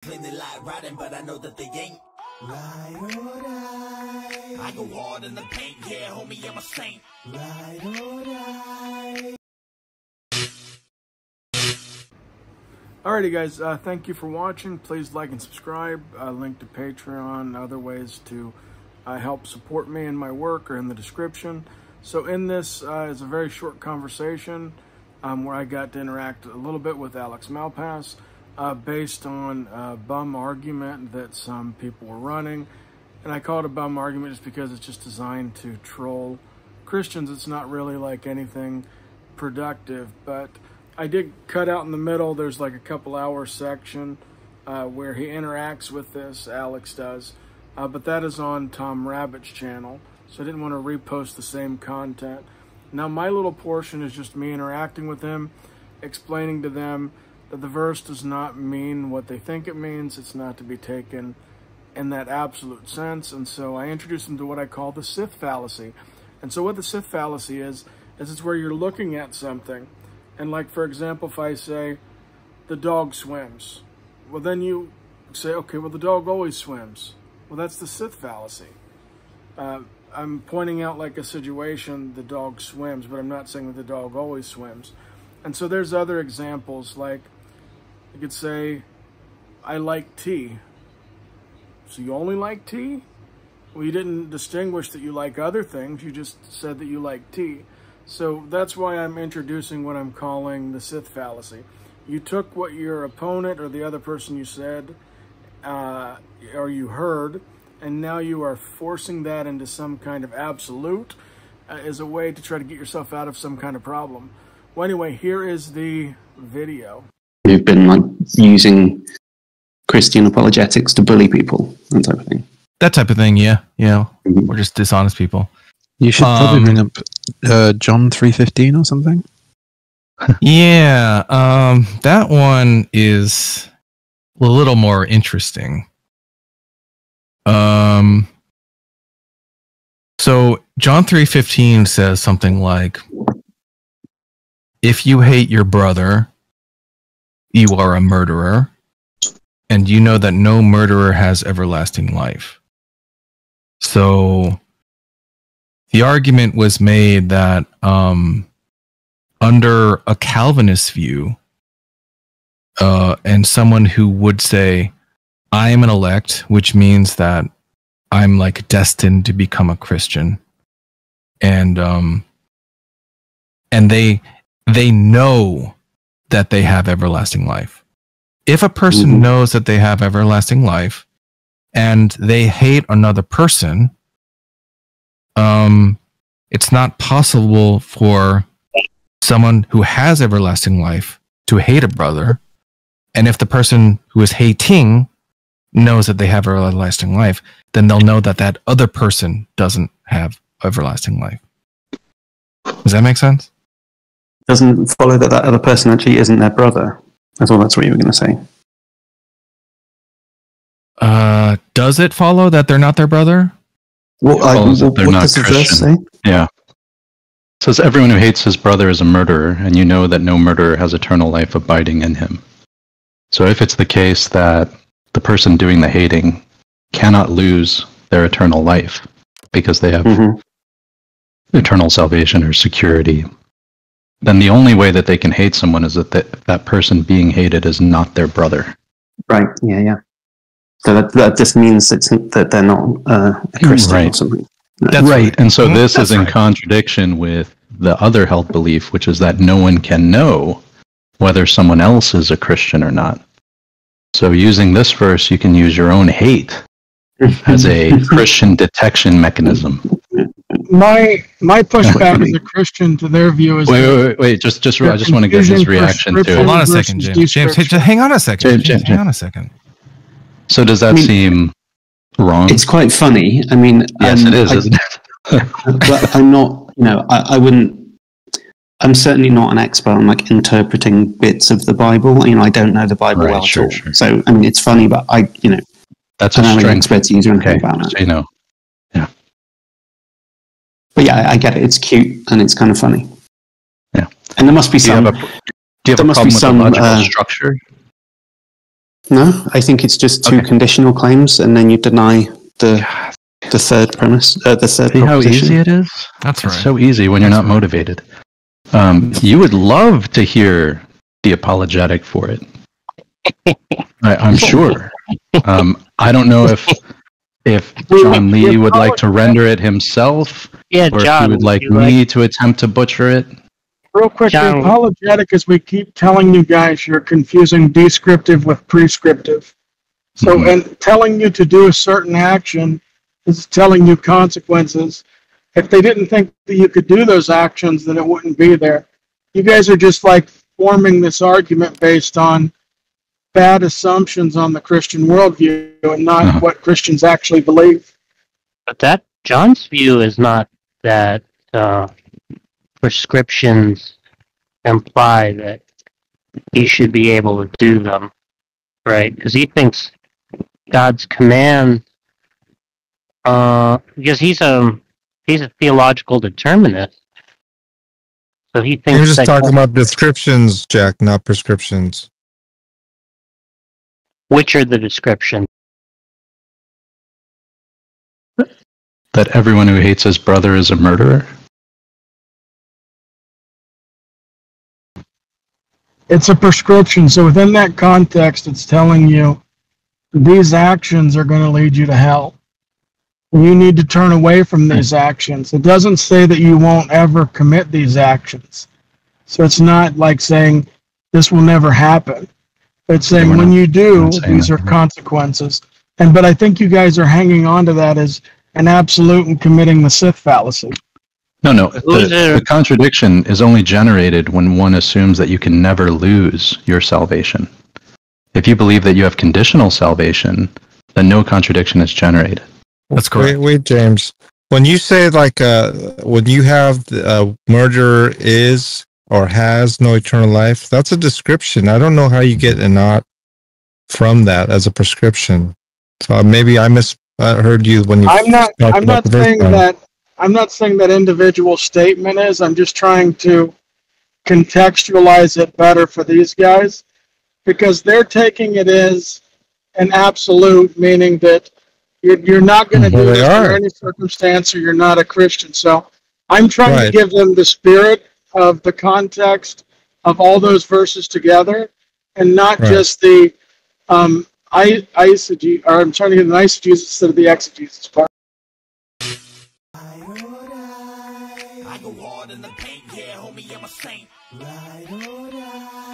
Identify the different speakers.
Speaker 1: Claim they like riding, but I know that they ain't. Ride or die. I go hard in the paint, yeah, homie, I'm a saint. Ride or die.
Speaker 2: Alrighty guys, thank you for watching. Please like and subscribe. Link to Patreon and other ways to help support me in my work are in the description. So in this is a very short conversation where I got to interact a little bit with Alex Malpass based on a bum argument that some people were running. And I call it a bum argument just because it's just designed to troll Christians. It's not really like anything productive, but I did cut out in the middle. There's like a couple hour section where he interacts with this, Alex does, but that is on Tom Rabbit's channel, so I didn't want to repost the same content. Now my little portion is just me interacting with him, explaining to them that the verse does not mean what they think it means. It's not to be taken in that absolute sense. And so I introduced them to what I call the Sith Fallacy. And so what the Sith Fallacy is it's where you're looking at something, and like, for example, if I say, the dog swims, well, then you say, okay, well, the dog always swims. Well, that's the Sith Fallacy. I'm pointing out like a situation, the dog swims, but I'm not saying that the dog always swims. And so there's other examples, like you could say, I like tea. So you only like tea? Well, you didn't distinguish that you like other things. You just said that you like tea. So that's why I'm introducing what I'm calling the Sith Fallacy. You took what your opponent or the other person you said or you heard, and now you are forcing that into some kind of absolute as a way to try to get yourself out of some kind of problem. Well, anyway, here is the video.
Speaker 3: Who've been like using Christian apologetics to bully people, that type of thing.
Speaker 4: That type of thing, yeah. Or just dishonest people.
Speaker 5: You should probably bring up John 3:15 or something.
Speaker 4: Yeah, that one is a little more interesting. So John 3:15 says something like, if you hate your brother, you are a murderer, and you know that no murderer has everlasting life. So the argument was made that under a Calvinist view, and someone who would say, I am an elect, which means that I'm like destined to become a Christian, and they know that they have everlasting life. If a person knows that they have everlasting life and they hate another person, it's not possible for someone who has everlasting life to hate a brother. And if the person who is hating knows that they have everlasting life, then they'll know that that other person doesn't have everlasting life. Does that make sense?
Speaker 3: Doesn't follow that that other person actually isn't their brother. I thought that's what you were going to say.
Speaker 4: Does it follow that they're not their brother?
Speaker 5: Well, what does the verse say?
Speaker 6: Yeah. It says everyone who hates his brother is a murderer, and you know that no murderer has eternal life abiding in him. So if it's the case that the person doing the hating cannot lose their eternal life because they have eternal salvation or security, then the only way that they can hate someone is that that person being hated is not their brother.
Speaker 3: Right, yeah. So that just means that they're not a Christian or something. No.
Speaker 6: That's right. And so this is in contradiction with the other held belief, which is that no one can know whether someone else is a Christian or not. So using this verse, you can use your own hate as a Christian detection mechanism.
Speaker 2: My pushback as a Christian to their view is
Speaker 6: wait. Just I just want to get his reaction to it.
Speaker 4: Hold on a second, James. James, hang on a second. James, hang on a second.
Speaker 6: So does that seem wrong?
Speaker 3: It's quite funny. I mean,
Speaker 6: yes, it is, isn't it?
Speaker 3: But I'm not. I wouldn't. I'm certainly not an expert on like interpreting bits of the Bible. I don't know the Bible well at all. Sure. So I mean, it's funny, but
Speaker 6: that's
Speaker 3: I don't have any expertise or anything about that.
Speaker 6: So yeah.
Speaker 3: But yeah, I get it. It's cute and it's kind of funny.
Speaker 6: Yeah.
Speaker 3: And there must be some.
Speaker 6: Do you have a problem with the logical structure?
Speaker 3: No, I think it's just two conditional claims, and then you deny the third premise, the third
Speaker 6: See
Speaker 3: proposition.
Speaker 6: how easy it is?
Speaker 4: That's right.
Speaker 6: It's so easy when you're not motivated. You would love to hear the apologetic for it. I'm sure. I don't know if John Lee would like to render it himself, or if he would like me to attempt to butcher it.
Speaker 2: Real quick, the apologetic is we keep telling you guys you're confusing descriptive with prescriptive. So, and telling you to do a certain action is telling you consequences. If they didn't think that you could do those actions, then it wouldn't be there. You guys are just like forming this argument based on bad assumptions on the Christian worldview and not what Christians actually believe.
Speaker 7: But that John's view is not that prescriptions imply that he should be able to do them, right? Because he thinks God's command, because he's a theological determinist, so he thinks.
Speaker 8: You're just talking about descriptions, Jack, not prescriptions.
Speaker 7: Which are the descriptions?
Speaker 6: That everyone who hates his brother is a murderer?
Speaker 2: It's a prescription, so within that context, it's telling you these actions are going to lead you to hell. You need to turn away from these actions. It doesn't say that you won't ever commit these actions. So it's not like saying this will never happen. It's saying when you do, these are consequences. But I think you guys are hanging on to that as an absolute and committing the Sith fallacy.
Speaker 6: No. The contradiction is only generated when one assumes that you can never lose your salvation. If you believe that you have conditional salvation, then no contradiction is generated.
Speaker 4: That's correct.
Speaker 8: Wait, James. When you say when you have murderer is or has no eternal life, that's a description. I don't know how you get a not from that as a prescription. So maybe I misheard you when you.
Speaker 2: I'm not saying that individual statement is. I'm just trying to contextualize it better for these guys, because they're taking it as an absolute, meaning that you're not going to do this under any circumstance, or you're not a Christian. So I'm trying to give them the spirit of the context of all those verses together, and not just the eisegesis, or I'm trying to get an eisegesis instead of the exegesis part.
Speaker 1: I go hard in the paint, yeah, homie, I'm a saint. Ride or die.